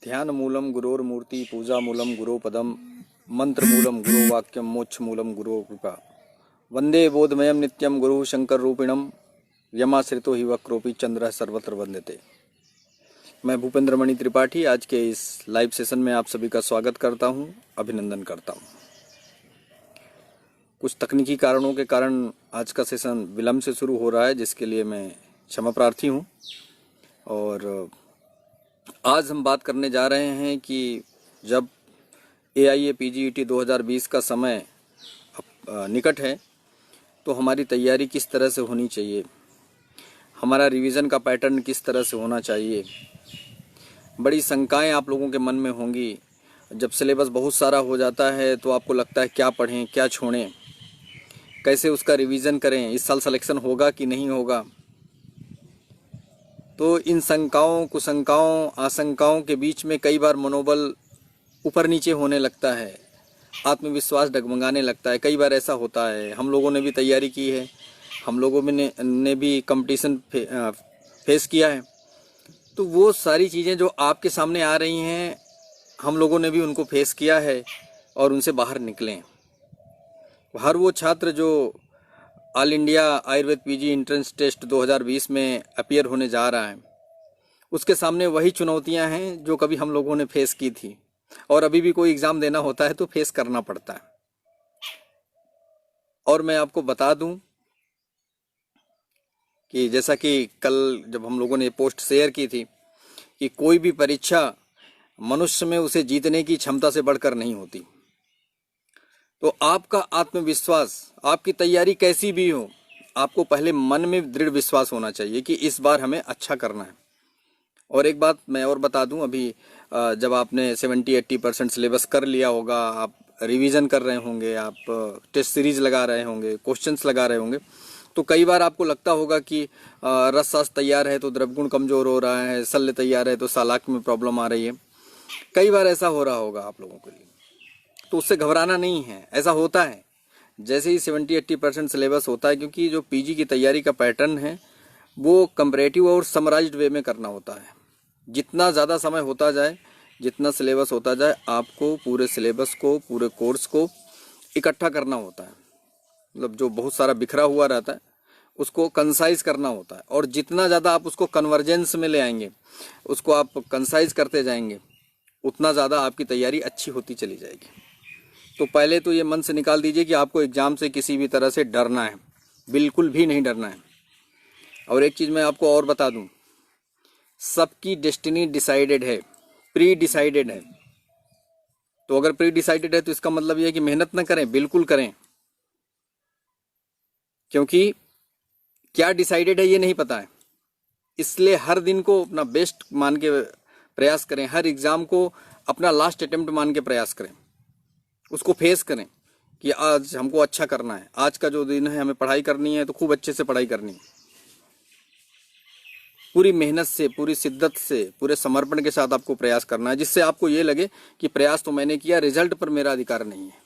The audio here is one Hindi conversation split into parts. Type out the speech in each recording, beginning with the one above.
ध्यानमूलं गुरोर्मूर्ति पूजामूलं गुरोपदं मंत्रमूलं गुरोवाक्यं मोक्षमूलं गुरोकृपा वंदे बोधमयं नित्यं गुरुः शंकररूपिणं यमाश्रितो हि वक्रोपि चंद्रः सर्वत्र वंदते। मैं भूपेंद्र मणि त्रिपाठी आज के इस लाइव सेशन में आप सभी का स्वागत करता हूं, अभिनंदन करता हूं। कुछ तकनीकी कारणों के कारण आज का सेशन विलंब से शुरू हो रहा है, जिसके लिए मैं क्षमा प्रार्थी हूं। और आज हम बात करने जा रहे हैं कि जब AIA PGET 2020 का समय निकट है तो हमारी तैयारी किस तरह से होनी चाहिए, हमारा रिवीजन का पैटर्न किस तरह से होना चाहिए। बड़ी शंकाएं आप लोगों के मन में होंगी। जब सिलेबस बहुत सारा हो जाता है तो आपको लगता है क्या पढ़ें क्या छोड़ें, कैसे उसका रिवीजन करें, इस साल सिलेक्शन होगा कि नहीं होगा। तो इन शंकाओं कुशंकाओं आशंकाओं के बीच में कई बार मनोबल ऊपर नीचे होने लगता है, आत्मविश्वास डगमगाने लगता है। कई बार ऐसा होता है, हम लोगों ने भी तैयारी की है, हम लोगों ने भी कंपटीशन फेस किया है। तो वो सारी चीज़ें जो आपके सामने आ रही हैं, हम लोगों ने भी उनको फेस किया है और उनसे बाहर निकलें। हर वो छात्र जो all India Ayurveda PG entrance test 2020 में अपीयर होने जा रहा है, उसके सामने वही चुनौतियां हैं जो कभी हम लोगों ने फेस की थी, और अभी भी कोई एग्ज़ाम देना होता है तो फेस करना पड़ता है। और मैं आपको बता दूं कि जैसा कि कल जब हम लोगों ने पोस्ट शेयर की थी कि कोई भी परीक्षा मनुष्य में उसे जीतने की क्षमता से बढ़कर नहीं होती। तो आपका आत्मविश्वास, आपकी तैयारी कैसी भी हो, आपको पहले मन में दृढ़ विश्वास होना चाहिए कि इस बार हमें अच्छा करना है। और एक बात मैं और बता दूं, अभी जब आपने 70-80% सिलेबस कर लिया होगा, आप रिवीजन कर रहे होंगे, आप टेस्ट सीरीज लगा रहे होंगे, क्वेश्चंस लगा रहे होंगे, तो कई बार आपको लगता होगा कि रस सांस तैयार है तो द्रवगुण कमज़ोर हो रहा है, शल्य तैयार है तो सालाक में प्रॉब्लम आ रही है। कई बार ऐसा हो रहा होगा आप लोगों के लिए, तो उससे घबराना नहीं है। ऐसा होता है जैसे ही 70-80% सिलेबस होता है, क्योंकि जो PG की तैयारी का पैटर्न है वो कंपैरेटिव और समराइज्ड वे में करना होता है। जितना ज़्यादा समय होता जाए, जितना सिलेबस होता जाए, आपको पूरे सिलेबस को, पूरे कोर्स को इकट्ठा करना होता है। मतलब जो बहुत सारा बिखरा हुआ रहता है उसको कंसाइज करना होता है, और जितना ज़्यादा आप उसको कन्वर्जेंस में ले आएंगे, उसको आप कंसाइज करते जाएंगे, उतना ज़्यादा आपकी तैयारी अच्छी होती चली जाएगी। तो पहले तो ये मन से निकाल दीजिए कि आपको एग्ज़ाम से किसी भी तरह से डरना है, बिल्कुल भी नहीं डरना है। और एक चीज़ मैं आपको और बता दूं, सबकी डेस्टिनी डिसाइडेड है, प्री डिसाइडेड है। तो अगर प्री डिसाइडेड है तो इसका मतलब ये है कि मेहनत न करें, बिल्कुल करें, क्योंकि क्या डिसाइडेड है ये नहीं पता है। इसलिए हर दिन को अपना बेस्ट मान के प्रयास करें, हर एग्ज़ाम को अपना लास्ट अटेम्प्ट मान के प्रयास करें, उसको फेस करें कि आज हमको अच्छा करना है, आज का जो दिन है हमें पढ़ाई करनी है तो खूब अच्छे से पढ़ाई करनी है, पूरी मेहनत से, पूरी शिद्दत से, पूरे समर्पण के साथ आपको प्रयास करना है, जिससे आपको ये लगे कि प्रयास तो मैंने किया, रिजल्ट पर मेरा अधिकार नहीं है।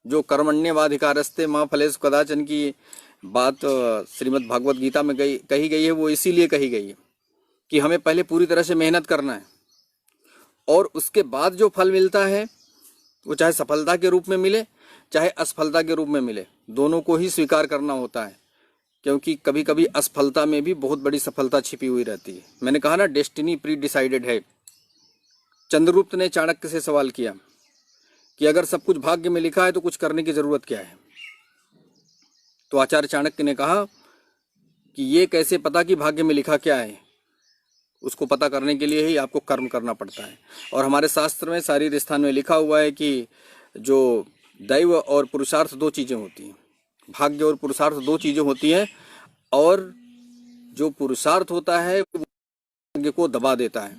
जो कर्मण्येवाधिकारस्ते मां फलेषु कदाचन की बात श्रीमद् भागवत गीता में कही गई है, वो इसीलिए कही गई है कि हमें पहले पूरी तरह से मेहनत करना है, और उसके बाद जो फल मिलता है वो चाहे सफलता के रूप में मिले चाहे असफलता के रूप में मिले, दोनों को ही स्वीकार करना होता है। क्योंकि कभी कभी असफलता में भी बहुत बड़ी सफलता छिपी हुई रहती है। मैंने कहा ना, डेस्टिनी प्री डिसाइडेड है। चंद्रगुप्त ने चाणक्य से सवाल किया कि अगर सब कुछ भाग्य में लिखा है तो कुछ करने की जरूरत क्या है। तो आचार्य चाणक्य ने कहा कि ये कैसे पता कि भाग्य में लिखा क्या है, उसको पता करने के लिए ही आपको कर्म करना पड़ता है। और हमारे शास्त्र में शारीर स्थान में लिखा हुआ है कि जो दैव और पुरुषार्थ दो चीज़ें होती हैं, भाग्य और पुरुषार्थ दो चीज़ें होती हैं, और जो पुरुषार्थ होता है वो भाग्य को दबा देता है।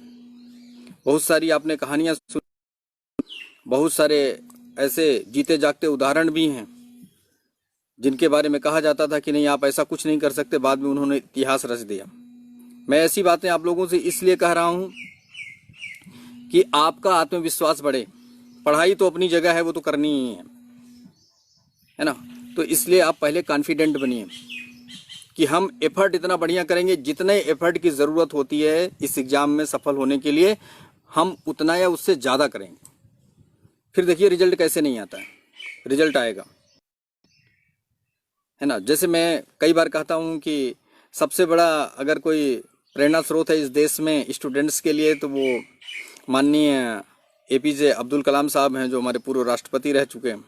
बहुत सारी आपने कहानियाँ सुनी, बहुत सारे ऐसे जीते जागते उदाहरण भी हैं जिनके बारे में कहा जाता था कि नहीं आप ऐसा कुछ नहीं कर सकते, बाद में उन्होंने इतिहास रच दिया। मैं ऐसी बातें आप लोगों से इसलिए कह रहा हूं कि आपका आत्मविश्वास बढ़े। पढ़ाई तो अपनी जगह है, वो तो करनी ही है ना। तो इसलिए आप पहले कॉन्फिडेंट बनिए कि हम एफर्ट इतना बढ़िया करेंगे, जितने एफर्ट की ज़रूरत होती है इस एग्ज़ाम में सफल होने के लिए हम उतना या उससे ज़्यादा करेंगे, फिर देखिए रिजल्ट कैसे नहीं आता है, रिजल्ट आएगा, है ना। जैसे मैं कई बार कहता हूँ कि सबसे बड़ा अगर कोई प्रेरणा स्रोत है इस देश में स्टूडेंट्स के लिए, तो वो माननीय एपीजे अब्दुल कलाम साहब हैं, जो हमारे पूर्व राष्ट्रपति रह चुके हैं।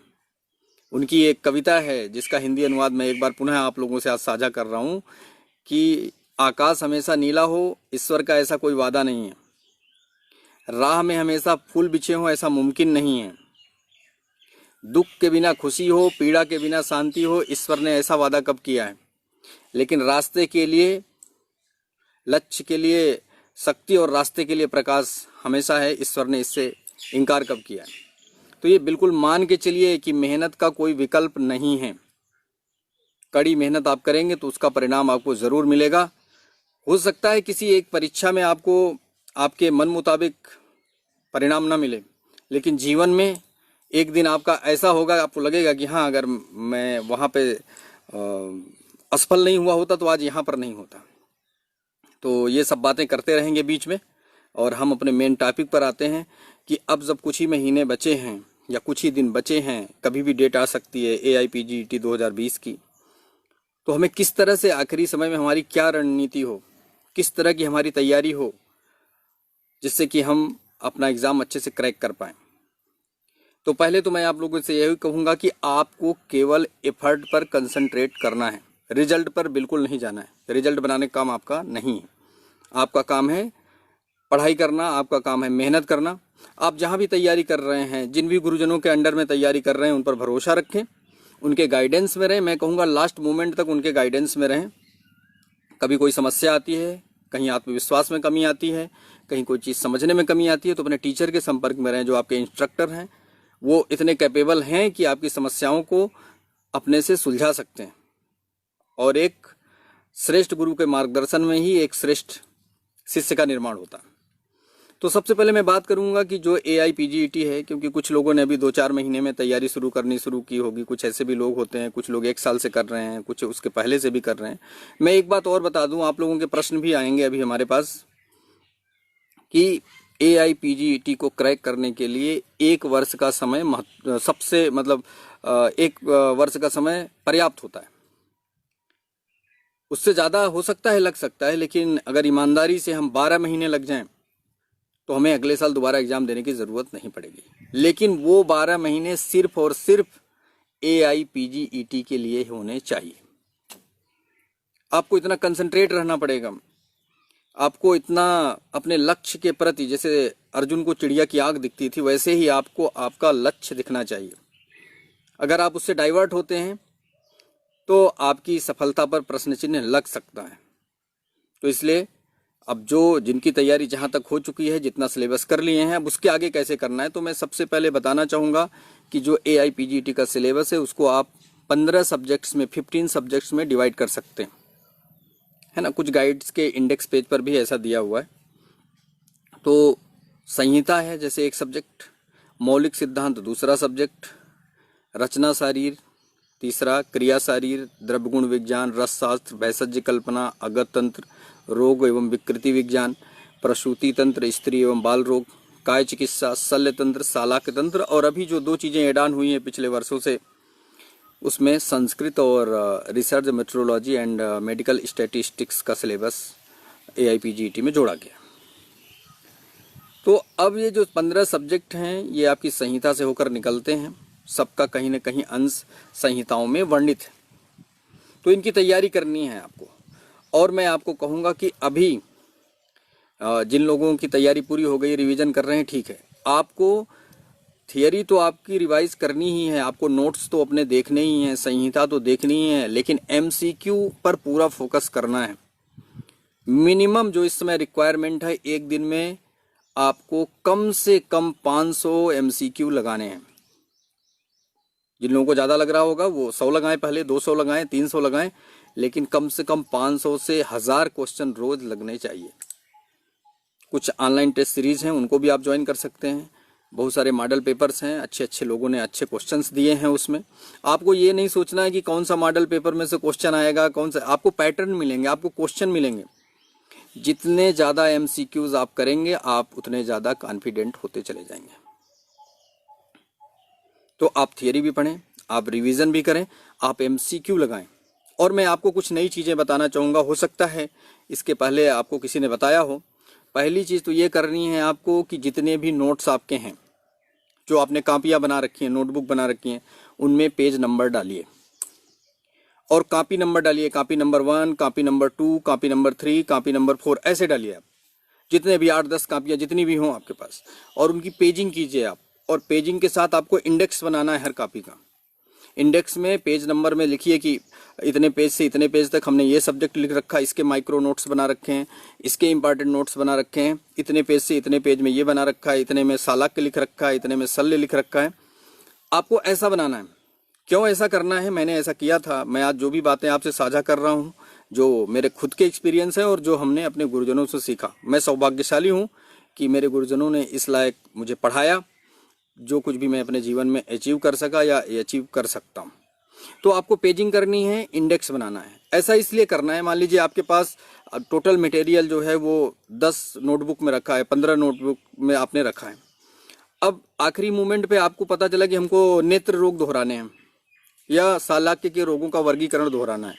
उनकी एक कविता है जिसका हिंदी अनुवाद मैं एक बार पुनः आप लोगों से आज साझा कर रहा हूँ कि आकाश हमेशा नीला हो, ईश्वर का ऐसा कोई वादा नहीं है। राह में हमेशा फूल बिछे हों, ऐसा मुमकिन नहीं है। दुख के बिना खुशी हो, पीड़ा के बिना शांति हो, ईश्वर ने ऐसा वादा कब किया है। लेकिन रास्ते के लिए, लक्ष्य के लिए शक्ति और रास्ते के लिए प्रकाश हमेशा है, ईश्वर ने इससे इनकार कब किया है। तो ये बिल्कुल मान के चलिए कि मेहनत का कोई विकल्प नहीं है। कड़ी मेहनत आप करेंगे तो उसका परिणाम आपको ज़रूर मिलेगा। हो सकता है किसी एक परीक्षा में आपको आपके मन मुताबिक परिणाम ना मिले, लेकिन जीवन में एक दिन आपका ऐसा होगा, आपको लगेगा कि हाँ, अगर मैं वहाँ पे असफल नहीं हुआ होता तो आज यहाँ पर नहीं होता। तो ये सब बातें करते रहेंगे बीच में, और हम अपने मेन टॉपिक पर आते हैं कि अब जब कुछ ही महीने बचे हैं या कुछ ही दिन बचे हैं, कभी भी डेट आ सकती है AIPGET 2020 की, तो हमें किस तरह से आखिरी समय में हमारी क्या रणनीति हो, किस तरह की हमारी तैयारी हो, जिससे कि हम अपना एग्ज़ाम अच्छे से क्रैक कर पाएँ। तो पहले तो मैं आप लोगों से यही कहूँगा कि आपको केवल एफर्ट पर कंसंट्रेट करना है, रिजल्ट पर बिल्कुल नहीं जाना है। रिजल्ट बनाने का काम आपका नहीं है, आपका काम है पढ़ाई करना, आपका काम है मेहनत करना। आप जहाँ भी तैयारी कर रहे हैं, जिन भी गुरुजनों के अंडर में तैयारी कर रहे हैं, उन पर भरोसा रखें, उनके गाइडेंस में रहें। मैं कहूँगा लास्ट मोमेंट तक उनके गाइडेंस में रहें। कभी कोई समस्या आती है, कहीं आत्मविश्वास में कमी आती है, कहीं कोई चीज़ समझने में कमी आती है, तो अपने टीचर के संपर्क में रहें। जो आपके इंस्ट्रक्टर हैं वो इतने कैपेबल हैं कि आपकी समस्याओं को अपने से सुलझा सकते हैं, और एक श्रेष्ठ गुरु के मार्गदर्शन में ही एक श्रेष्ठ शिष्य का निर्माण होता है। तो सबसे पहले मैं बात करूंगा कि जो AIPGET है, क्योंकि कुछ लोगों ने अभी 2-4 महीने में तैयारी शुरू की होगी, कुछ ऐसे भी लोग होते हैं, कुछ लोग 1 साल से कर रहे हैं, कुछ उसके पहले से भी कर रहे हैं। मैं एक बात और बता दूं, आप लोगों के प्रश्न भी आएंगे अभी हमारे पास कि AIPGET को क्रैक करने के लिए 1 वर्ष का समय सबसे मतलब 1 वर्ष का समय पर्याप्त होता है। उससे ज़्यादा हो सकता है, लग सकता है, लेकिन अगर ईमानदारी से हम 12 महीने लग जाएं तो हमें अगले साल दोबारा एग्ज़ाम देने की ज़रूरत नहीं पड़ेगी। लेकिन वो 12 महीने सिर्फ और सिर्फ AIPGET के लिए होने चाहिए। आपको इतना कंसंट्रेट रहना पड़ेगा, आपको इतना अपने लक्ष्य के प्रति, जैसे अर्जुन को चिड़िया की आँख दिखती थी, वैसे ही आपको आपका लक्ष्य दिखना चाहिए। अगर आप उससे डाइवर्ट होते हैं तो आपकी सफलता पर प्रश्न चिन्ह लग सकता है। तो इसलिए अब जिनकी तैयारी जहाँ तक हो चुकी है, जितना सिलेबस कर लिए हैं, अब उसके आगे कैसे करना है, तो मैं सबसे पहले बताना चाहूँगा कि जो AIPGET का सिलेबस है उसको आप 15 सब्जेक्ट्स में, 15 सब्जेक्ट्स में डिवाइड कर सकते हैं, है ना। कुछ गाइड्स के इंडेक्स पेज पर भी ऐसा दिया हुआ है। तो संहिता है जैसे एक सब्जेक्ट, मौलिक सिद्धांत दूसरा सब्जेक्ट, रचना शारीर तीसरा, क्रिया शारीर, द्रव्यगुण विज्ञान, रसशास्त्र, भैषज्य कल्पना, अगत तंत्र, रोग एवं विकृति विज्ञान, प्रसूति तंत्र, स्त्री एवं बाल रोग, काय चिकित्सा, शल्य तंत्र, शालाक्य तंत्र, और अभी जो 2 चीज़ें एड ऑन हुई हैं पिछले वर्षों से, उसमें संस्कृत और research metrology and medical statistics का सिलेबस AIPGET में जोड़ा गया। तो अब ये जो 15 सब्जेक्ट हैं ये आपकी संहिता से होकर निकलते हैं, सबका कहीं ना कहीं अंश संहिताओं में वर्णित है। तो इनकी तैयारी करनी है आपको। और मैं आपको कहूँगा कि अभी जिन लोगों की तैयारी पूरी हो गई, रिवीजन कर रहे हैं, ठीक है, आपको थियरी तो आपकी रिवाइज करनी ही है, आपको नोट्स तो अपने देखने ही हैं, संहिता तो देखनी ही है, लेकिन MCQ पर पूरा फोकस करना है। मिनिमम जो इस समय रिक्वायरमेंट है, एक दिन में आपको कम से कम 500 MCQ लगाने हैं। जिन लोगों को ज़्यादा लग रहा होगा वो 100 लगाएं, पहले 200 लगाएं, 300 लगाएं, लेकिन कम से कम 500 से 1000 क्वेश्चन रोज लगने चाहिए। कुछ ऑनलाइन टेस्ट सीरीज हैं, उनको भी आप ज्वाइन कर सकते हैं। बहुत सारे मॉडल पेपर्स हैं, अच्छे अच्छे लोगों ने अच्छे क्वेश्चंस दिए हैं उसमें। आपको ये नहीं सोचना है कि कौन सा मॉडल पेपर में से क्वेश्चन आएगा, कौन सा, आपको पैटर्न मिलेंगे, आपको क्वेश्चन मिलेंगे। जितने ज़्यादा एमसीक्यूज आप करेंगे आप उतने ज़्यादा कॉन्फिडेंट होते चले जाएंगे। तो आप थियरी भी पढ़ें, आप रिवीजन भी करें, आप एमसीक्यू लगाएं। और मैं आपको कुछ नई चीज़ें बताना चाहूँगा, हो सकता है इसके पहले आपको किसी ने बताया हो। पहली चीज़ तो ये करनी है आपको कि जितने भी नोट्स आपके हैं, जो आपने कापियाँ बना रखी हैं, नोटबुक बना रखी हैं, उनमें पेज नंबर डालिए और कॉपी नंबर डालिए। Copy number 1, copy number 2, copy number 3, copy number 4, ऐसे डालिए आप। जितने भी 8-10 कापियाँ जितनी भी हों आपके पास, और उनकी पेजिंग कीजिए आप। और पेजिंग के साथ आपको इंडेक्स बनाना है हर कॉपी का। इंडेक्स में पेज नंबर में लिखिए कि इतने पेज से इतने पेज तक हमने ये सब्जेक्ट लिख रखा है, इसके माइक्रो नोट्स बना रखे हैं, इसके इंपॉर्टेंट नोट्स बना रखे हैं, इतने पेज से इतने पेज में ये बना रखा है, इतने में सालाक लिख रखा है, इतने में सल्ले लिख रखा है। आपको ऐसा बनाना है। क्यों ऐसा करना है? मैंने ऐसा किया था। मैं आज जो भी बातें आपसे साझा कर रहा हूँ, जो मेरे खुद के एक्सपीरियंस है और जो हमने अपने गुरुजनों से सीखा। मैं सौभाग्यशाली हूँ कि मेरे गुरुजनों ने इस लायक मुझे पढ़ाया, जो कुछ भी मैं अपने जीवन में अचीव कर सका या अचीव कर सकता हूँ। तो आपको पेजिंग करनी है, इंडेक्स बनाना है। ऐसा इसलिए करना है, मान लीजिए आपके पास टोटल मटेरियल जो है वो 10 नोटबुक में रखा है, 15 नोटबुक में आपने रखा है। अब आखिरी मोमेंट पे आपको पता चला कि हमको नेत्र रोग दोहराने हैं या सालाक्य के रोगों का वर्गीकरण दोहराना है।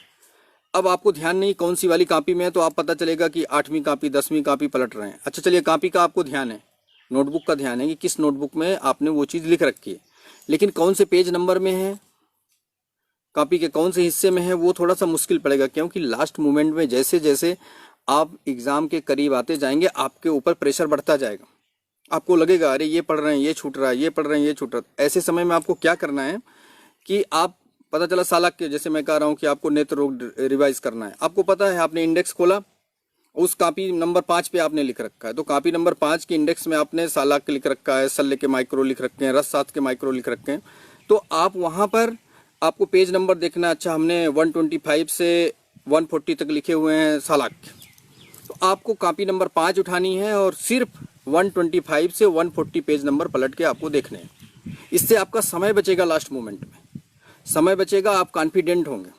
अब आपको ध्यान नहीं कौन सी वाली कॉपी में है, तो आप पता चलेगा कि 8वीं कॉपी 10वीं कॉपी पलट रहे हैं। अच्छा चलिए, कॉपी का आपको ध्यान है, नोटबुक का ध्यान है कि किस नोटबुक में आपने वो चीज़ लिख रखी है, लेकिन कौन से पेज नंबर में है, कॉपी के कौन से हिस्से में है, वो थोड़ा सा मुश्किल पड़ेगा। क्योंकि लास्ट मोमेंट में जैसे जैसे आप एग्ज़ाम के करीब आते जाएंगे, आपके ऊपर प्रेशर बढ़ता जाएगा। आपको लगेगा अरे ये पढ़ रहे हैं, ये छूट रहा है, ये पढ़ रहे हैं, ये छूट रहा है। ऐसे समय में आपको क्या करना है कि आप, पता चला सालाक के, जैसे मैं कह रहा हूँ कि आपको नेत्र रोग रिवाइज करना है, आपको पता है, आपने इंडेक्स खोला, उस कॉपी नंबर 5 पे आपने लिख रखा है, तो कॉपी नंबर 5 के इंडेक्स में आपने सालाक के लिख रखा है, सल्ले के माइक्रो लिख रखे हैं, रस के माइक्रो लिख रखे हैं। तो आप वहाँ पर आपको पेज नंबर देखना, अच्छा हमने 125 से 140 तक लिखे हुए हैं सालाक के, तो आपको कॉपी नंबर 5 उठानी है और सिर्फ 125 से 140 पेज नंबर पलट के आपको देखने हैं। इससे आपका समय बचेगा, लास्ट मोमेंट में समय बचेगा, आप कॉन्फिडेंट होंगे।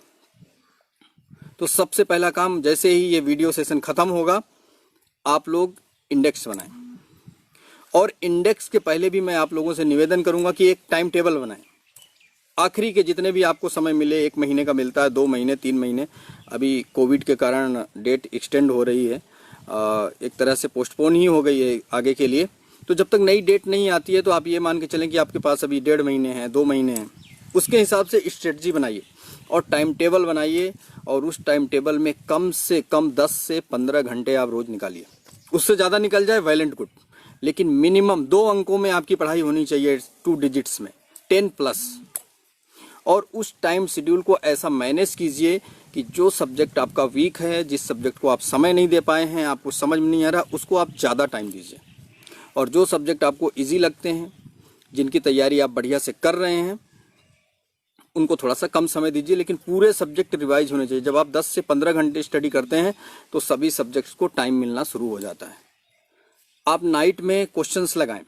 तो सबसे पहला काम, जैसे ही ये वीडियो सेशन खत्म होगा, आप लोग इंडेक्स बनाएं। और इंडेक्स के पहले भी मैं आप लोगों से निवेदन करूंगा कि एक टाइम टेबल बनाएं। आखिरी के जितने भी आपको समय मिले, 1 महीने का मिलता है, 2 महीने, 3 महीने, अभी कोविड के कारण डेट एक्सटेंड हो रही है, एक तरह से पोस्टपोन ही हो गई है आगे के लिए। तो जब तक नई डेट नहीं आती है, तो आप ये मान के चलें कि आपके पास अभी 1.5 महीने हैं, 2 महीने हैं। उसके हिसाब से स्ट्रेटजी बनाइए और टाइम टेबल बनाइए, और उस टाइम टेबल में कम से कम 10 से 15 घंटे आप रोज निकालिए। उससे ज़्यादा निकल जाए वेल एंड गुड, लेकिन मिनिमम 2 अंकों में आपकी पढ़ाई होनी चाहिए, 2 डिजिट्स में, 10+। और उस टाइम शेड्यूल को ऐसा मैनेज कीजिए कि जो सब्जेक्ट आपका वीक है, जिस सब्जेक्ट को आप समय नहीं दे पाए हैं, आपको समझ में नहीं आ रहा, उसको आप ज़्यादा टाइम दीजिए। और जो सब्जेक्ट आपको ईजी लगते हैं, जिनकी तैयारी आप बढ़िया से कर रहे हैं, उनको थोड़ा सा कम समय दीजिए, लेकिन पूरे सब्जेक्ट रिवाइज होने चाहिए। जब आप 10 से 15 घंटे स्टडी करते हैं, तो सभी सब्जेक्ट्स को टाइम मिलना शुरू हो जाता है। आप नाइट में क्वेश्चंस लगाएं,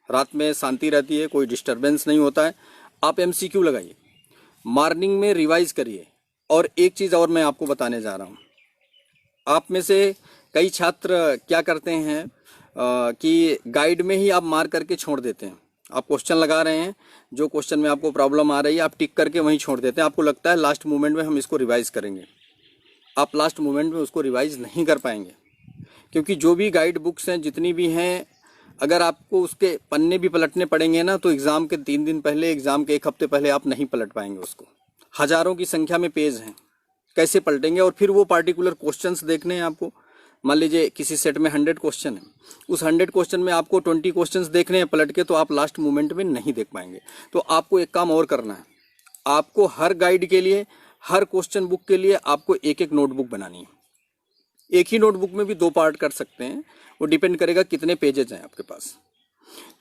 रात में शांति रहती है, कोई डिस्टर्बेंस नहीं होता है। आप एमसीक्यू लगाइए, मॉर्निंग में रिवाइज करिए। और एक चीज़ और मैं आपको बताने जा रहा हूँ, आप में से कई छात्र क्या करते हैं कि गाइड में ही आप मार करके छोड़ देते हैं। आप क्वेश्चन लगा रहे हैं, जो क्वेश्चन में आपको प्रॉब्लम आ रही है, आप टिक करके वहीं छोड़ देते हैं। आपको लगता है लास्ट मोमेंट में हम इसको रिवाइज करेंगे। आप लास्ट मोमेंट में उसको रिवाइज नहीं कर पाएंगे, क्योंकि जो भी गाइड बुक्स हैं, जितनी भी हैं, अगर आपको उसके पन्ने भी पलटने पड़ेंगे ना, तो एग्ज़ाम के 3 दिन पहले, एग्ज़ाम के 1 हफ्ते पहले आप नहीं पलट पाएंगे उसको। हज़ारों की संख्या में पेज हैं, कैसे पलटेंगे? और फिर वो पार्टिकुलर क्वेश्चंस देखने हैं आपको। मान लीजिए किसी सेट में 100 क्वेश्चन है, उस 100 क्वेश्चन में आपको 20 क्वेश्चंस देखने हैं पलट के, तो आप लास्ट मोमेंट में नहीं देख पाएंगे। तो आपको एक काम और करना है, आपको हर गाइड के लिए, हर क्वेश्चन बुक के लिए आपको एक एक नोटबुक बनानी है। एक ही नोटबुक में भी 2 पार्ट कर सकते हैं, वो डिपेंड करेगा कितने पेजेज हैं आपके पास।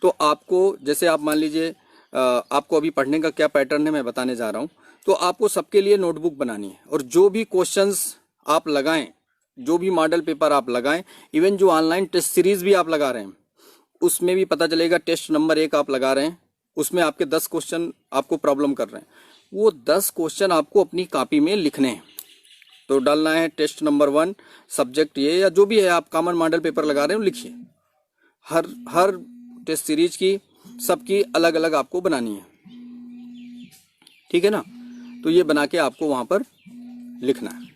तो आपको, जैसे आप मान लीजिए आपको अभी पढ़ने का क्या पैटर्न है मैं बताने जा रहा हूँ। तो आपको सबके लिए नोटबुक बनानी है, और जो भी क्वेश्चंस आप लगाएं, जो भी मॉडल पेपर आप लगाएं, इवन जो ऑनलाइन टेस्ट सीरीज भी आप लगा रहे हैं, उसमें भी पता चलेगा टेस्ट नंबर 1 आप लगा रहे हैं, उसमें आपके 10 क्वेश्चन आपको प्रॉब्लम कर रहे हैं, वो 10 क्वेश्चन आपको अपनी कॉपी में लिखने हैं। तो डालना है टेस्ट नंबर 1 सब्जेक्ट ये, या जो भी है आप कॉमन मॉडल पेपर लगा रहे हो लिखिए। हर टेस्ट सीरीज की सबकी अलग अलग आपको बनानी है, ठीक है ना। तो ये बना के आपको वहां पर लिखना है।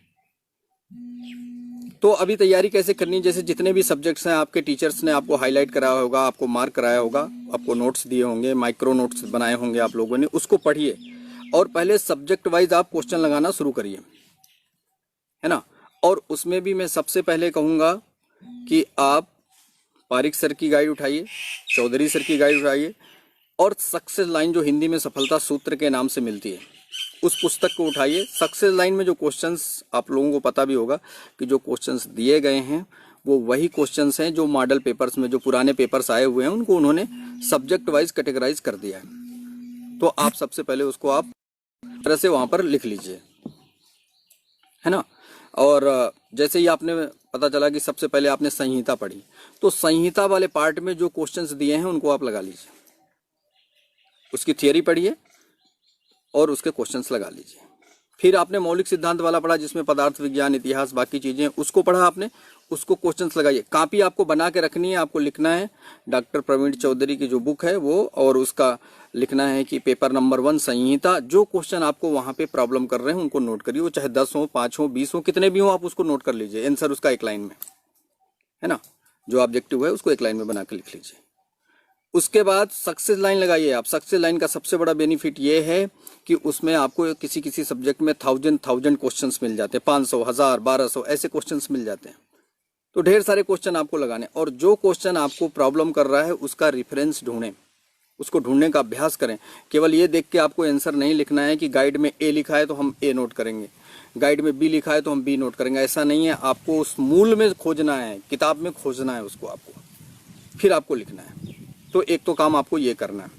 तो अभी तैयारी कैसे करनी है, जैसे जितने भी सब्जेक्ट्स हैं आपके टीचर्स ने आपको हाईलाइट कराया होगा, आपको मार्क कराया होगा, आपको नोट्स दिए होंगे, माइक्रो नोट्स बनाए होंगे आप लोगों ने, उसको पढ़िए और पहले सब्जेक्ट वाइज आप क्वेश्चन लगाना शुरू करिए, है ना। और उसमें भी मैं सबसे पहले कहूँगा कि आप पारिक सर की गाइड उठाइए, चौधरी सर की गाइड उठाइए, और सक्सेस लाइन जो हिंदी में सफलता सूत्र के नाम से मिलती है उस पुस्तक को उठाइए। सक्सेस लाइन में जो क्वेश्चंस आप लोगों को पता भी होगा कि जो क्वेश्चंस दिए गए हैं वो वही क्वेश्चंस हैं जो मॉडल पेपर्स में जो पुराने पेपर्स आए हुए हैं उनको उन्होंने सब्जेक्ट वाइज कैटेगराइज कर दिया है। तो आप सबसे पहले उसको आप तरह से वहां पर लिख लीजिए, है ना। और जैसे ही आपने पता चला कि सबसे पहले आपने संहिता पढ़ी, तो संहिता वाले पार्ट में जो क्वेश्चंस दिए हैं उनको आप लगा लीजिए, उसकी थियरी पढ़िए और उसके क्वेश्चंस लगा लीजिए। फिर आपने मौलिक सिद्धांत वाला पढ़ा जिसमें पदार्थ विज्ञान, इतिहास, बाकी चीजें, उसको पढ़ा आपने, उसको क्वेश्चंस लगाइए। कॉपी आपको बना के रखनी है, आपको लिखना है डॉक्टर प्रवीण चौधरी की जो बुक है वो, और उसका लिखना है कि पेपर नंबर 1 संहिता। जो क्वेश्चन आपको वहां पे प्रॉब्लम कर रहे हैं उनको नोट करिए, वो चाहे 10 हो, 5 हो, 20 हो, कितने भी हो, आप उसको नोट कर लीजिए। आंसर उसका एक लाइन में, है ना, जो ऑब्जेक्टिव है उसको एक लाइन में बना के लिख लीजिए। उसके बाद सक्सेस लाइन लगाइए आप। सक्सेस लाइन का सबसे बड़ा बेनिफिट ये है कि उसमें आपको किसी किसी सब्जेक्ट में 1000 क्वेश्चंस मिल जाते हैं, 500, 1000, 1200 ऐसे क्वेश्चंस मिल जाते हैं। तो ढेर सारे क्वेश्चन आपको लगाने, और जो क्वेश्चन आपको प्रॉब्लम कर रहा है उसका रेफरेंस ढूंढें, उसको ढूंढने का अभ्यास करें। केवल ये देख के आपको आंसर नहीं लिखना है कि गाइड में ए लिखा है तो हम ए नोट करेंगे, गाइड में बी लिखा है तो हम बी नोट करेंगे, ऐसा नहीं है। आपको उस मूल में खोजना है, किताब में खोजना है उसको आपको, फिर आपको लिखना है। तो एक तो काम आपको ये करना है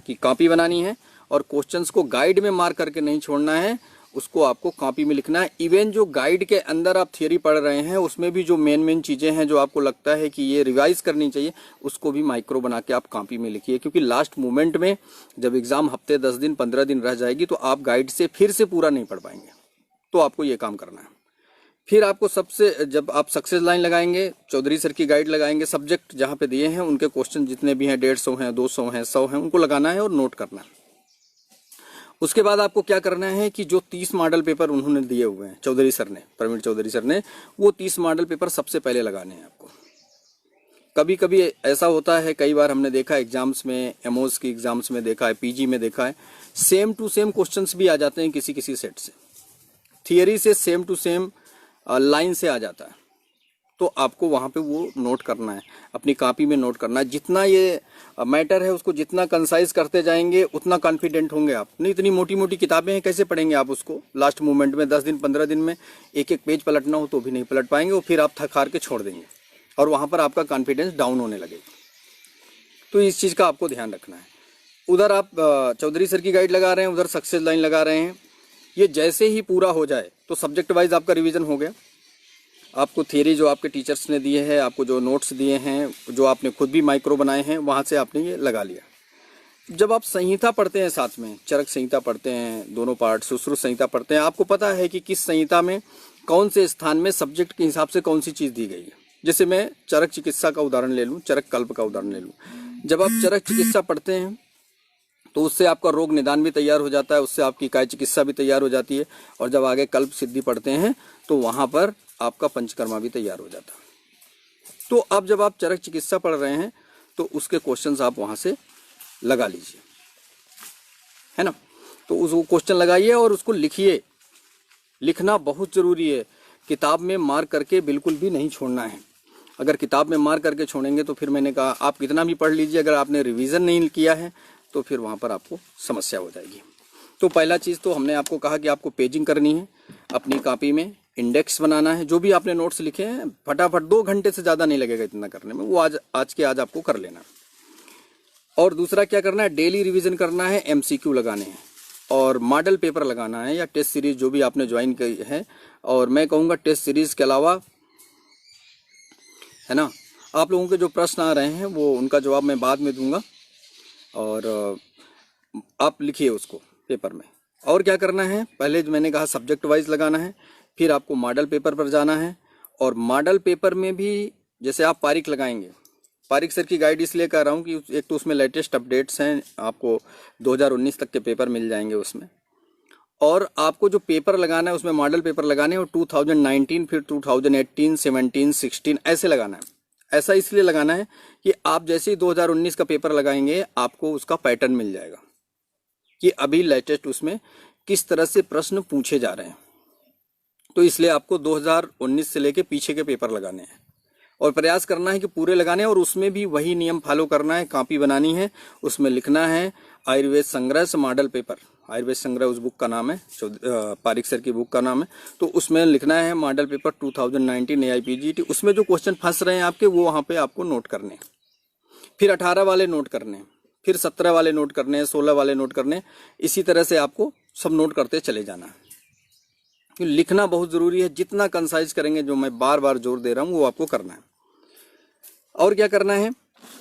कि कॉपी बनानी है और क्वेश्चंस को गाइड में मार्क करके नहीं छोड़ना है, उसको आपको कॉपी में लिखना है। इवन जो गाइड के अंदर आप थियरी पढ़ रहे हैं उसमें भी जो मेन चीजें हैं जो आपको लगता है कि ये रिवाइज करनी चाहिए, उसको भी माइक्रो बना के आप कॉपी में लिखिए। क्योंकि लास्ट मोमेंट में जब एग्जाम हफ्ते 10 दिन 15 दिन रह जाएगी तो आप गाइड से फिर से पूरा नहीं पढ़ पाएंगे। तो आपको ये काम करना है। फिर आपको सबसे, जब आप सक्सेस लाइन लगाएंगे, चौधरी सर की गाइड लगाएंगे, सब्जेक्ट जहाँ पे दिए हैं उनके क्वेश्चन जितने भी हैं, 150 हैं, 200 हैं, 100 हैं, उनको लगाना है और नोट करना है। उसके बाद आपको क्या करना है कि जो 30 मॉडल पेपर उन्होंने दिए हुए हैं चौधरी सर ने, प्रवीण चौधरी सर ने, वो 30 मॉडल पेपर सबसे पहले लगाने हैं आपको। कभी कभी ऐसा होता है, कई बार हमने देखा एग्जाम्स में, एमओस की एग्जाम्स में देखा है, पीजी में देखा है, सेम टू सेम क्वेश्चंस भी आ जाते हैं किसी किसी सेट से, थियरी से सेम टू सेम लाइन से आ जाता है। तो आपको वहाँ पे वो नोट करना है, अपनी कॉपी में नोट करना है। जितना ये मैटर है उसको जितना कंसाइज करते जाएंगे उतना कॉन्फिडेंट होंगे आप। नहीं इतनी मोटी मोटी किताबें हैं, कैसे पढ़ेंगे आप उसको लास्ट मोमेंट में, 10 दिन 15 दिन में एक एक पेज पलटना हो तो भी नहीं पलट पाएंगे, और फिर आप थक हार के छोड़ देंगे और वहाँ पर आपका कॉन्फिडेंस डाउन होने लगेगा। तो इस चीज़ का आपको ध्यान रखना है। उधर आप चौधरी सर की गाइड लगा रहे हैं, उधर सक्सेस लाइन लगा रहे हैं। ये जैसे ही पूरा हो जाए तो सब्जेक्ट वाइज आपका रिवीजन हो गया। आपको थियरी जो आपके टीचर्स ने दिए हैं, आपको जो नोट्स दिए हैं, जो आपने खुद भी माइक्रो बनाए हैं, वहाँ से आपने ये लगा लिया। जब आप संहिता पढ़ते हैं, साथ में चरक संहिता पढ़ते हैं, दोनों पार्ट सुश्रुत संहिता पढ़ते हैं, आपको पता है कि किस संहिता में कौन से स्थान में सब्जेक्ट के हिसाब से कौन सी चीज़ दी गई है। जैसे मैं चरक चिकित्सा का उदाहरण ले लूँ, चरक कल्प का उदाहरण ले लूँ। जब आप चरक चिकित्सा पढ़ते हैं तो उससे आपका रोग निदान भी तैयार हो जाता है, उससे आपकी काय चिकित्सा भी तैयार हो जाती है, और जब आगे कल्प सिद्धि पढ़ते हैं तो वहाँ पर आपका पंचकर्मा भी तैयार हो जाता है। तो अब जब आप चरक चिकित्सा पढ़ रहे हैं तो उसके क्वेश्चंस आप वहाँ से लगा लीजिए, है ना। तो उस क्वेश्चन लगाइए और उसको लिखिए। लिखना बहुत ज़रूरी है, किताब में मार्क करके बिल्कुल भी नहीं छोड़ना है। अगर किताब में मार्क करके छोड़ेंगे तो फिर मैंने कहा आप कितना भी पढ़ लीजिए, अगर आपने रिवीजन नहीं किया है तो फिर वहाँ पर आपको समस्या हो जाएगी। तो पहला चीज़ तो हमने आपको कहा कि आपको पेजिंग करनी है, अपनी कॉपी में इंडेक्स बनाना है। जो भी आपने नोट्स लिखे हैं फटाफट 2 घंटे से ज़्यादा नहीं लगेगा इतना करने में, वो आज के आज आपको कर लेना। और दूसरा क्या करना है, डेली रिवीजन करना है, एमसीक्यू लगाने हैं और मॉडल पेपर लगाना है या टेस्ट सीरीज जो भी आपने ज्वाइन की है। और मैं कहूँगा टेस्ट सीरीज के अलावा, है ना, आप लोगों के जो प्रश्न आ रहे हैं वो उनका जवाब मैं बाद में दूंगा, और आप लिखिए उसको पेपर में। और क्या करना है, पहले मैंने कहा सब्जेक्ट वाइज लगाना है, फिर आपको मॉडल पेपर पर जाना है, और मॉडल पेपर में भी जैसे आप पारीख लगाएंगे, पारीख सर की गाइड इसलिए कर रहा हूँ कि एक तो उसमें लेटेस्ट अपडेट्स हैं, आपको 2019 तक के पेपर मिल जाएंगे उसमें, और आपको जो पेपर लगाना है उसमें मॉडल पेपर लगाने हैं वो 2019, फिर 2018, 17, 16 ऐसे लगाना है। ऐसा इसलिए लगाना है कि आप जैसे ही 2019 का पेपर लगाएंगे आपको उसका पैटर्न मिल जाएगा कि अभी लेटेस्ट उसमें किस तरह से प्रश्न पूछे जा रहे हैं। तो इसलिए आपको 2019 से लेके पीछे के पेपर लगाने हैं और प्रयास करना है कि पूरे लगाने हैं, और उसमें भी वही नियम फॉलो करना है। कॉपी बनानी है, उसमें लिखना है आयुर्वेद संग्रह से मॉडल पेपर, आयुर्वेद संग्रह उस बुक का नाम है, पारीख सर की बुक का नाम है। तो उसमें लिखना है मॉडल पेपर 2019 AIPGT। उसमें जो क्वेश्चन फंस रहे हैं आपके वो वहाँ पे आपको नोट करने हैं, फिर 18 वाले नोट करने हैं, फिर 17 वाले नोट करने हैं, 16 वाले नोट करने हैं। इसी तरह से आपको सब नोट करते चले जाना है। लिखना बहुत ज़रूरी है, जितना कंसाइज करेंगे, जो मैं बार बार जोर दे रहा हूँ, वो आपको करना है। और क्या करना है,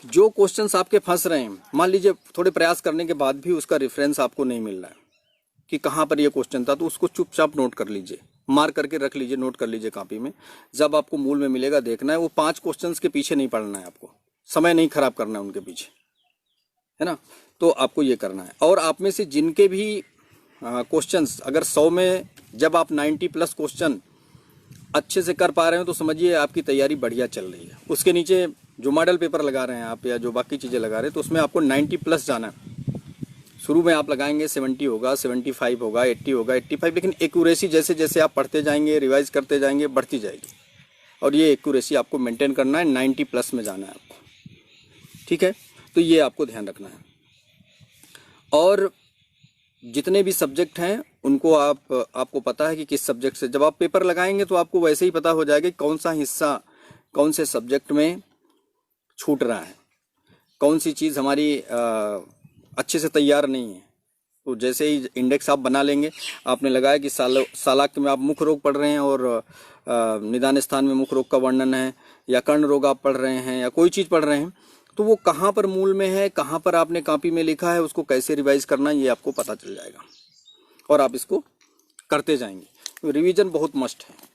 जो क्वेश्चंस आपके फंस रहे हैं, मान लीजिए थोड़े प्रयास करने के बाद भी उसका रेफरेंस आपको नहीं मिल रहा है कि कहाँ पर ये क्वेश्चन था, तो उसको चुपचाप नोट कर लीजिए, मार्क करके रख लीजिए, नोट कर लीजिए कॉपी में। जब आपको मूल में मिलेगा देखना है, वो 5 क्वेश्चंस के पीछे नहीं पढ़ना है, आपको समय नहीं खराब करना है उनके पीछे, है ना। तो आपको ये करना है। और आप में से जिनके भी क्वेश्चंस अगर 100 में जब आप 90+ क्वेश्चन अच्छे से कर पा रहे हो तो समझिए आपकी तैयारी बढ़िया चल रही है। उसके नीचे जो मॉडल पेपर लगा रहे हैं आप या जो बाकी चीज़ें लगा रहे हैं, तो उसमें आपको 90+ जाना है। शुरू में आप लगाएंगे 70 होगा, 75 होगा, 80 होगा, 85, लेकिन एक्यूरेसी जैसे जैसे आप पढ़ते जाएंगे, रिवाइज करते जाएंगे, बढ़ती जाएगी। और ये एक्यूरेसी आपको मेंटेन करना है, 90+ में जाना है आपको, ठीक है। तो ये आपको ध्यान रखना है। और जितने भी सब्जेक्ट हैं उनको आपको पता है कि किस सब्जेक्ट से, जब आप पेपर लगाएंगे तो आपको वैसे ही पता हो जाएगा कि कौन सा हिस्सा कौन से सब्जेक्ट में छूट रहा है, कौन सी चीज़ हमारी अच्छे से तैयार नहीं है। तो जैसे ही इंडेक्स आप बना लेंगे, आपने लगाया कि सालाक में आप मुख्य रोग पढ़ रहे हैं और निदान स्थान में मुख्य रोग का वर्णन है, या कर्ण रोग आप पढ़ रहे हैं, या कोई चीज़ पढ़ रहे हैं, तो वो कहाँ पर मूल में है, कहाँ पर आपने कॉपी में लिखा है, उसको कैसे रिवाइज करना है, ये आपको पता चल जाएगा और आप इसको करते जाएंगे। तो रिवीजन बहुत मस्ट है।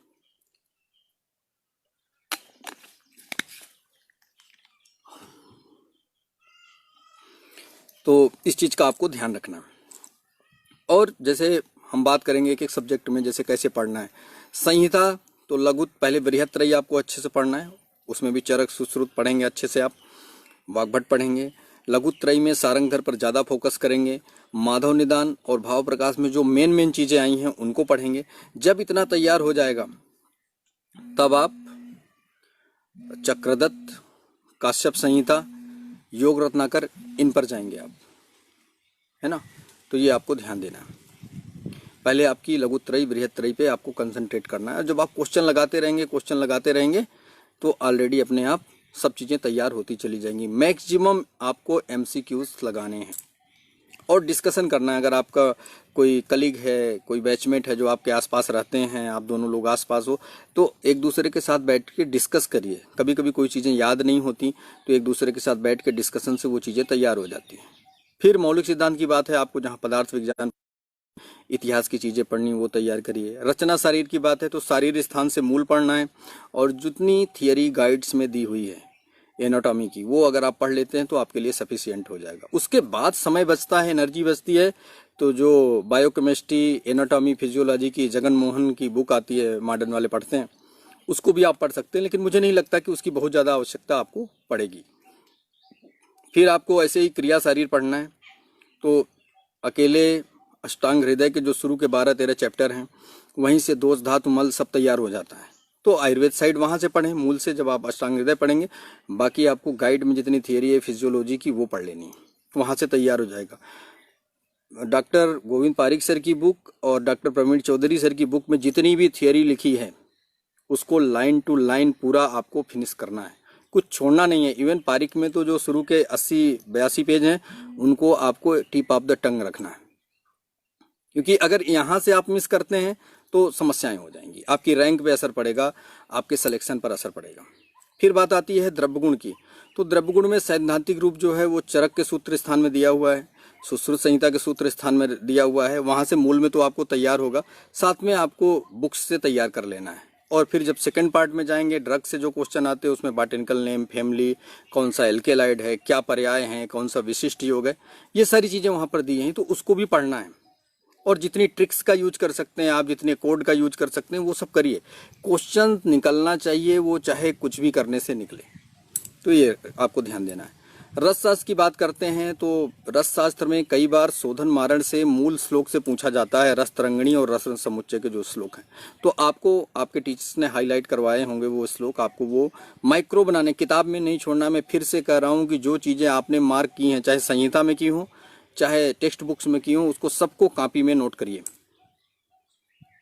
तो इस चीज़ का आपको ध्यान रखना है। और जैसे हम बात करेंगे एक एक सब्जेक्ट में जैसे कैसे पढ़ना है। संहिता तो लघुत पहले बृहत्त्रयी आपको अच्छे से पढ़ना है, उसमें भी चरक सुश्रुत पढ़ेंगे अच्छे से, आप वाग्भट पढ़ेंगे। लघुत्रयी में सारंगधर पर ज़्यादा फोकस करेंगे। माधव निदान और भाव प्रकाश में जो मेन चीज़ें आई हैं उनको पढ़ेंगे। जब इतना तैयार हो जाएगा तब आप चक्रदत्त, काश्यप संहिता, योग रत्नाकर, इन पर जाएंगे आप, है ना। तो ये आपको ध्यान देना है। पहले आपकी लघुत्रयी बृहत्त्रयी पे आपको कंसंट्रेट करना है। जब आप क्वेश्चन लगाते रहेंगे तो ऑलरेडी अपने आप सब चीज़ें तैयार होती चली जाएंगी। मैक्सिमम आपको MCQs लगाने हैं और डिस्कशन करना है। अगर आपका कोई कलीग है, कोई बैचमेट है जो आपके आसपास रहते हैं, आप दोनों लोग आसपास हो, तो एक दूसरे के साथ बैठ के डिस्कस करिए। कभी कभी कोई चीज़ें याद नहीं होती तो एक दूसरे के साथ बैठ के डिस्कशन से वो चीज़ें तैयार हो जाती हैं। फिर मौलिक सिद्धांत की बात है, आपको जहाँ पदार्थ विज्ञान, इतिहास की चीज़ें पढ़नी वो तैयार करिए। रचना शारीर की बात है तो शारीर स्थान से मूल पढ़ना है, और जितनी थियरी गाइड्स में दी हुई है एनाटॉमी की, वो अगर आप पढ़ लेते हैं तो आपके लिए सफिशिएंट हो जाएगा। उसके बाद समय बचता है, एनर्जी बचती है, तो जो बायोकेमिस्ट्री, एनाटॉमी, फिजियोलॉजी की जगन मोहन की बुक आती है, मॉडर्न वाले पढ़ते हैं, उसको भी आप पढ़ सकते हैं, लेकिन मुझे नहीं लगता कि उसकी बहुत ज़्यादा आवश्यकता आपको पड़ेगी। फिर आपको ऐसे ही क्रिया शरीर पढ़ना है, तो अकेले अष्टांग हृदय के जो शुरू के 12-13 चैप्टर हैं, वहीं से दोष धातु मल सब तैयार हो जाता है। तो आयुर्वेद साइड वहाँ से पढ़ें मूल से, जब आप अष्टांग हृदय पढ़ेंगे। बाकी आपको गाइड में जितनी थियरी है फिजियोलॉजी की वो पढ़ लेनी है, वहाँ से तैयार हो जाएगा। डॉक्टर गोविंद पारीख सर की बुक और डॉक्टर प्रवीण चौधरी सर की बुक में जितनी भी थियरी लिखी है उसको लाइन टू लाइन पूरा आपको फिनिश करना है, कुछ छोड़ना नहीं है। इवन पारीख में तो जो शुरू के 80-82 पेज हैं उनको आपको टिप ऑफ द टंग रखना है, क्योंकि अगर यहाँ से आप मिस करते हैं तो समस्याएं हो जाएंगी, आपकी रैंक पे असर पड़ेगा, आपके सिलेक्शन पर असर पड़ेगा। फिर बात आती है द्रव्यगुण की। तो द्रव्यगुण में सैद्धांतिक रूप जो है वो चरक के सूत्र स्थान में दिया हुआ है, सुश्रुत संहिता के सूत्र स्थान में दिया हुआ है, वहाँ से मूल में तो आपको तैयार होगा, साथ में आपको बुक्स से तैयार कर लेना है। और फिर जब सेकंड पार्ट में जाएंगे, ड्रग से जो क्वेश्चन आते हैं उसमें बॉटेनिकल नेम, फैमिली, कौन सा एल्केलाइड है, क्या पर्याय हैं, कौन सा विशिष्ट योग है, ये सारी चीज़ें वहाँ पर दी हैं, तो उसको भी पढ़ना है। और जितनी ट्रिक्स का यूज कर सकते हैं आप, जितने कोड का यूज कर सकते हैं, वो सब करिए। क्वेश्चन निकलना चाहिए, वो चाहे कुछ भी करने से निकले, तो ये आपको ध्यान देना है। रसशास्त्र की बात करते हैं तो रसशास्त्र में कई बार शोधन मारण से मूल श्लोक से पूछा जाता है, रस तरंगिणी और रस समुच्चय के जो श्लोक हैं, तो आपको आपके टीचर्स ने हाईलाइट करवाए होंगे वो श्लोक, आपको वो माइक्रो बनाने, किताब में नहीं छोड़ना। मैं फिर से कह रहा हूँ कि जो चीज़ें आपने मार्क की हैं, चाहे संहिता में की हो, चाहे टेक्स्ट बुक्स में की हो, उसको सबको कॉपी में नोट करिए।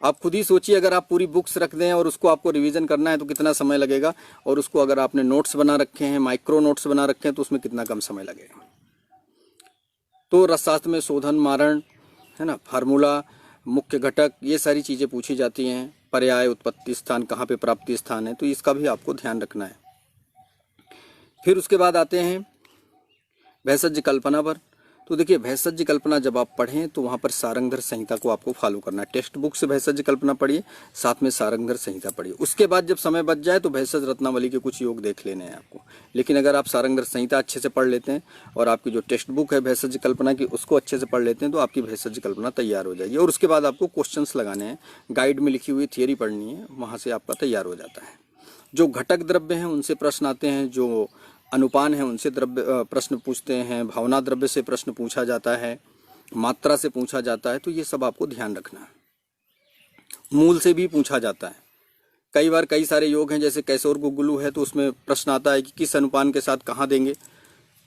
आप खुद ही सोचिए, अगर आप पूरी बुक्स रख दें और उसको आपको रिवीजन करना है तो कितना समय लगेगा, और उसको अगर आपने नोट्स बना रखे हैं, माइक्रो नोट्स बना रखे हैं, तो उसमें कितना कम समय लगेगा। तो रसशास्त्र में शोधन मारण है ना, फार्मूला, मुख्य घटक, ये सारी चीज़ें पूछी जाती हैं। पर्याय, उत्पत्ति स्थान, कहाँ पे प्राप्ति स्थान है, तो इसका भी आपको ध्यान रखना है। फिर उसके बाद आते हैं भेषज कल्पना पर। तो देखिए, भेषज कल्पना जब आप पढ़ें तो वहाँ पर सारंगधर संहिता को आपको फॉलो करना है। टेक्स्ट बुक से भेषज कल्पना पढ़िए, साथ में सारंगधर संहिता पढ़िए। उसके बाद जब समय बच जाए तो भेषज रत्नावली के कुछ योग देख लेने हैं आपको। लेकिन अगर आप सारंगधर संहिता अच्छे से पढ़ लेते हैं और आपकी जो टेक्स्ट बुक है भेषज कल्पना की उसको अच्छे से पढ़ लेते हैं, तो आपकी भेषज कल्पना तैयार हो जाएगी। और उसके बाद आपको क्वेश्चंस लगाने हैं, गाइड में लिखी हुई थियरी पढ़नी है, वहाँ से आपका तैयार हो जाता है। जो घटक द्रव्य हैं उनसे प्रश्न आते हैं, जो अनुपान है उनसे द्रव्य प्रश्न पूछते हैं, भावना द्रव्य से प्रश्न पूछा जाता है, मात्रा से पूछा जाता है, तो ये सब आपको ध्यान रखना है। मूल से भी पूछा जाता है। कई बार कई सारे योग हैं, जैसे कैसोर गुगुलू है, तो उसमें प्रश्न आता है कि किस अनुपान के साथ कहाँ देंगे,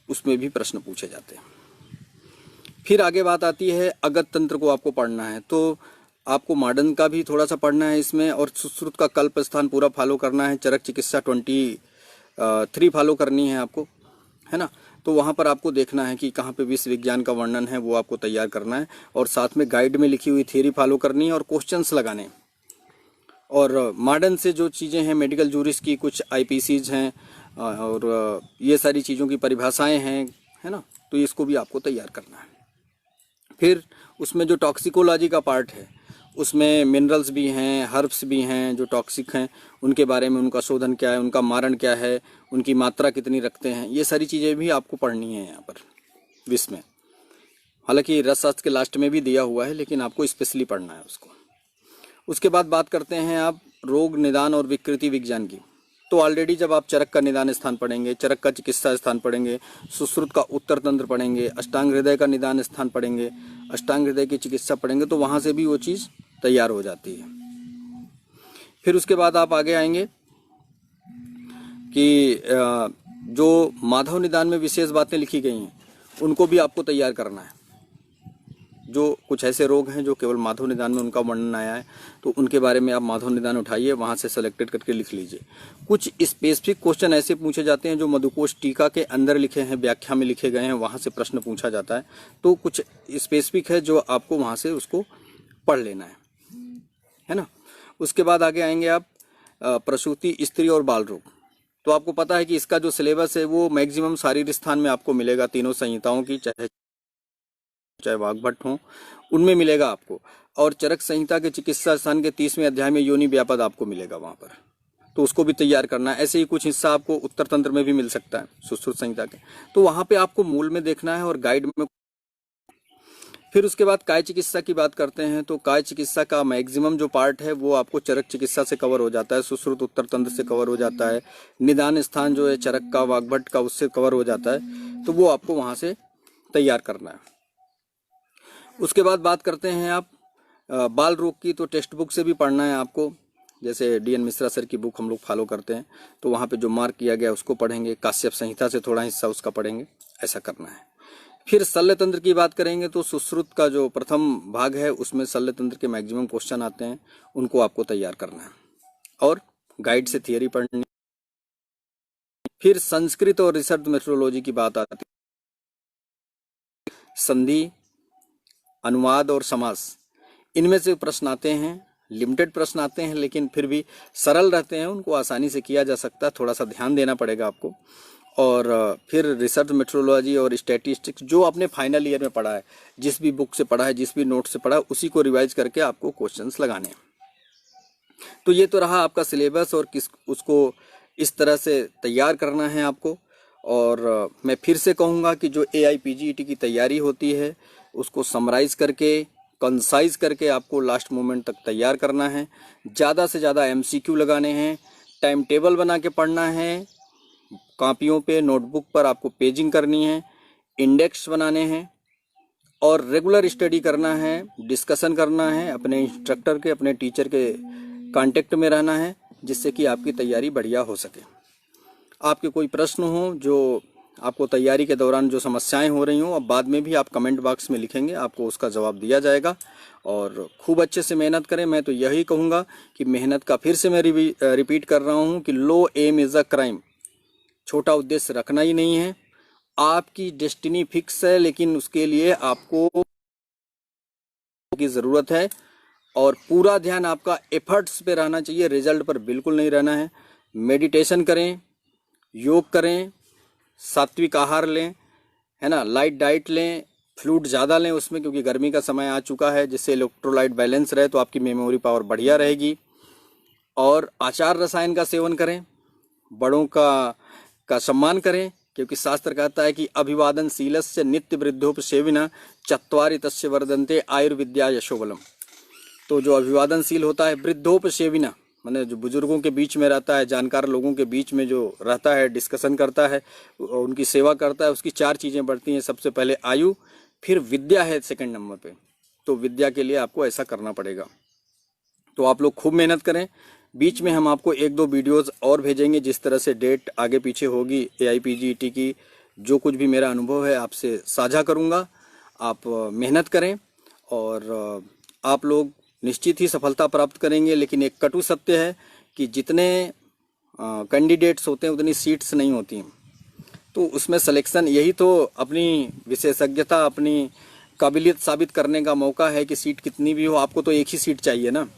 उसमें भी प्रश्न पूछे जाते हैं। फिर आगे बात आती है अगत तंत्र को आपको पढ़ना है, तो आपको मॉडर्न का भी थोड़ा सा पढ़ना है इसमें, और सुश्रुत का कल्प स्थान पूरा फॉलो करना है। चरक चिकित्सा 23 फॉलो करनी है आपको, है ना। तो वहाँ पर आपको देखना है कि कहाँ पे विश्व विज्ञान का वर्णन है, वो आपको तैयार करना है, और साथ में गाइड में लिखी हुई थियरी फॉलो करनी है और क्वेश्चंस लगाने। और मॉडर्न से जो चीज़ें हैं, मेडिकल जूरिस की कुछ आईपीसीज हैं और ये सारी चीज़ों की परिभाषाएं हैं, है ना, तो इसको भी आपको तैयार करना है। फिर उसमें जो टॉक्सिकोलॉजी का पार्ट है, उसमें मिनरल्स भी हैं, हर्ब्स भी हैं जो टॉक्सिक हैं, उनके बारे में, उनका शोधन क्या है, उनका मारण क्या है, उनकी मात्रा कितनी रखते हैं, ये सारी चीज़ें भी आपको पढ़नी है यहाँ पर विष में। हालांकि रसशास्त्र के लास्ट में भी दिया हुआ है, लेकिन आपको स्पेशली पढ़ना है उसको। उसके बाद बात करते हैं आप रोग निदान और विकृति विज्ञान की। तो ऑलरेडी जब आप चरक का निदान स्थान पढ़ेंगे, चरक का चिकित्सा स्थान पढ़ेंगे, सुश्रुत का उत्तर तंत्र पढ़ेंगे, अष्टांग हृदय का निदान स्थान पढ़ेंगे, अष्टांग हृदय की चिकित्सा पढ़ेंगे, तो वहाँ से भी वो चीज़ तैयार हो जाती है। फिर उसके बाद आप आगे आएंगे कि जो माधव निदान में विशेष बातें लिखी गई हैं उनको भी आपको तैयार करना है। जो कुछ ऐसे रोग हैं जो केवल माधव निदान में उनका वर्णन आया है, तो उनके बारे में आप माधव निदान उठाइए, वहाँ से सेलेक्टेड करके लिख लीजिए। कुछ स्पेसिफिक क्वेश्चन ऐसे पूछे जाते हैं जो मधुकोश टीका के अंदर लिखे हैं, व्याख्या में लिखे गए हैं, वहाँ से प्रश्न पूछा जाता है। तो कुछ स्पेसिफिक है जो आपको वहाँ से उसको पढ़ लेना है ना। उसके बाद आगे आएंगे आप प्रसूति, स्त्री और बाल रोग। तो आपको पता है कि इसका जो सिलेबस है वो मैक्सिमम शारीर स्थान में आपको मिलेगा, तीनों संहिताओं की, चाहे वाग्भट हो, उनमें मिलेगा आपको। और चरक संहिता के चिकित्सा स्थान के 30वें अध्याय में योनि व्यापद आपको मिलेगा वहाँ पर, तो उसको भी तैयार करना है। ऐसे ही कुछ हिस्सा आपको उत्तर तंत्र में भी मिल सकता है सुश्रुत संहिता के, तो वहाँ पे आपको मूल में देखना है और गाइड में। फिर उसके बाद काय चिकित्सा की बात करते हैं, तो काय चिकित्सा का मैक्सिमम जो पार्ट है वो आपको चरक चिकित्सा से कवर हो जाता है, सुश्रुत उत्तर तंत्र से कवर हो जाता है, निदान स्थान जो है चरक का, वाग्भट का, उससे कवर हो जाता है, तो वो आपको वहाँ से तैयार करना है। उसके बाद बात करते हैं आप बाल रोग की, तो टेक्स्ट बुक से भी पढ़ना है आपको। जैसे डीएन मिश्रा सर की बुक हम लोग फॉलो करते हैं, तो वहाँ पे जो मार्क किया गया उसको पढ़ेंगे, काश्यप संहिता से थोड़ा हिस्सा उसका पढ़ेंगे, ऐसा करना है। फिर शल्य तंत्र की बात करेंगे, तो सुश्रुत का जो प्रथम भाग है उसमें शल्य तंत्र के मैक्सिमम क्वेश्चन आते हैं, उनको आपको तैयार करना है और गाइड से थियरी पढ़नी। फिर संस्कृत और रिसर्च मेथोडोलॉजी की बात आती है, संधि, अनुवाद और समास, इनमें से प्रश्न आते हैं, लिमिटेड प्रश्न आते हैं, लेकिन फिर भी सरल रहते हैं, उनको आसानी से किया जा सकता है, थोड़ा सा ध्यान देना पड़ेगा आपको। और फिर रिसर्च मेट्रोलॉजी और स्टैटिस्टिक्स जो आपने फाइनल ईयर में पढ़ा है, जिस भी बुक से पढ़ा है, जिस भी नोट से पढ़ा है, उसी को रिवाइज करके आपको क्वेश्चंस लगाने हैं। तो ये तो रहा आपका सिलेबस और किस उसको इस तरह से तैयार करना है आपको। और मैं फिर से कहूँगा कि जो AIPGET की तैयारी होती है उसको समराइज़ करके, कंसाइज करके आपको लास्ट मोमेंट तक तैयार करना है। ज़्यादा से ज़्यादा MCQ लगाने हैं, टाइम टेबल बना के पढ़ना है, कॉपियों पे, नोटबुक पर आपको पेजिंग करनी है, इंडेक्स बनाने हैं और रेगुलर स्टडी करना है, डिस्कशन करना है, अपने इंस्ट्रक्टर के, अपने टीचर के कांटेक्ट में रहना है, जिससे कि आपकी तैयारी बढ़िया हो सके। आपके कोई प्रश्न हो, जो आपको तैयारी के दौरान जो समस्याएं हो रही हों, अब बाद में भी आप कमेंट बॉक्स में लिखेंगे, आपको उसका जवाब दिया जाएगा। और खूब अच्छे से मेहनत करें। मैं तो यही कहूँगा कि मेहनत का फिर से मैं रिपीट कर रहा हूँ कि लो एम इज़ अ क्राइम। छोटा उद्देश्य रखना ही नहीं है। आपकी डेस्टिनी फिक्स है, लेकिन उसके लिए आपको की ज़रूरत है और पूरा ध्यान आपका एफर्ट्स पे रहना चाहिए, रिजल्ट पर बिल्कुल नहीं रहना है। मेडिटेशन करें, योग करें, सात्विक आहार लें, है ना, लाइट डाइट लें, फ्लूइड ज़्यादा लें उसमें, क्योंकि गर्मी का समय आ चुका है, जिससे इलेक्ट्रोलाइट बैलेंस रहे तो आपकी मेमोरी पावर बढ़िया रहेगी। और आचार रसायन का सेवन करें, बड़ों का सम्मान करें, क्योंकि शास्त्र कहता है कि अभिवादनशीलस्य नित्य वृद्धोपसेविना चत्वारि तस्य वर्धन्ते आयुर्विद्या यशोबलम। तो जो अभिवादनशील होता है, वृद्धोपसेविना माने जो बुजुर्गों के बीच में रहता है, जानकार लोगों के बीच में जो रहता है, डिस्कशन करता है, उनकी सेवा करता है, उसकी 4 चीज़ें बढ़ती हैं। सबसे पहले आयु, फिर विद्या है सेकंड नंबर पे। तो विद्या के लिए आपको ऐसा करना पड़ेगा। तो आप लोग खूब मेहनत करें। बीच में हम आपको 1-2 वीडियोज़ और भेजेंगे, जिस तरह से डेट आगे पीछे होगी AIPGET की, जो कुछ भी मेरा अनुभव है आपसे साझा करूँगा। आप मेहनत करें और आप लोग निश्चित ही सफलता प्राप्त करेंगे। लेकिन एक कटु सत्य है कि जितने कैंडिडेट्स होते हैं उतनी सीट्स नहीं होती हैं। तो उसमें सिलेक्शन, यही तो अपनी विशेषज्ञता, अपनी काबिलियत साबित करने का मौका है कि सीट कितनी भी हो, आपको तो एक ही सीट चाहिए ना।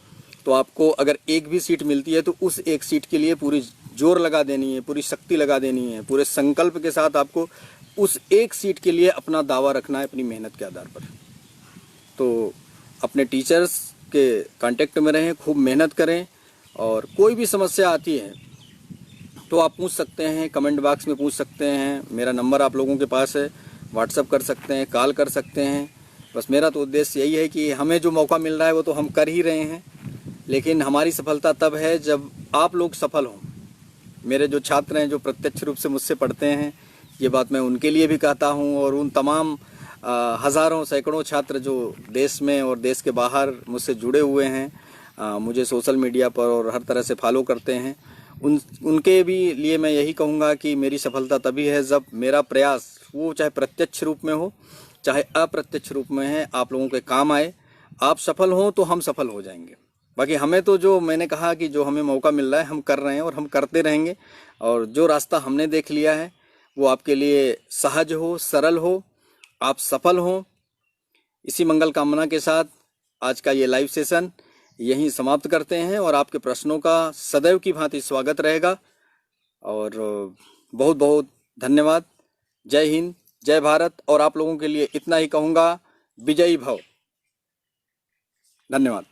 तो आपको अगर एक भी सीट मिलती है तो उस एक सीट के लिए पूरी जोर लगा देनी है, पूरी शक्ति लगा देनी है, पूरे संकल्प के साथ आपको उस एक सीट के लिए अपना दावा रखना है अपनी मेहनत के आधार पर। तो अपने टीचर्स के कांटेक्ट में रहें, खूब मेहनत करें और कोई भी समस्या आती है तो आप पूछ सकते हैं, कमेंट बॉक्स में पूछ सकते हैं। मेरा नंबर आप लोगों के पास है, व्हाट्सअप कर सकते हैं, कॉल कर सकते हैं। बस मेरा तो उद्देश्य यही है कि हमें जो मौका मिल रहा है वो तो हम कर ही रहे हैं, लेकिन हमारी सफलता तब है जब आप लोग सफल हों। मेरे जो छात्र हैं, जो प्रत्यक्ष रूप से मुझसे पढ़ते हैं, ये बात मैं उनके लिए भी कहता हूँ और उन तमाम हज़ारों सैकड़ों छात्र जो देश में और देश के बाहर मुझसे जुड़े हुए हैं, मुझे सोशल मीडिया पर और हर तरह से फॉलो करते हैं, उनके भी लिए मैं यही कहूँगा कि मेरी सफलता तभी है जब मेरा प्रयास, वो चाहे प्रत्यक्ष रूप में हो चाहे अप्रत्यक्ष रूप में है, आप लोगों के काम आए। आप सफल हों तो हम सफल हो जाएंगे। बाकी हमें तो, जो मैंने कहा कि जो हमें मौका मिल रहा है हम कर रहे हैं और हम करते रहेंगे। और जो रास्ता हमने देख लिया है वो आपके लिए सहज हो, सरल हो, आप सफल हों। इसी मंगल कामना के साथ आज का ये लाइव सेशन यहीं समाप्त करते हैं और आपके प्रश्नों का सदैव की भांति स्वागत रहेगा। और बहुत बहुत धन्यवाद। जय हिंद, जय भारत। और आप लोगों के लिए इतना ही कहूँगा, विजयी भव। धन्यवाद।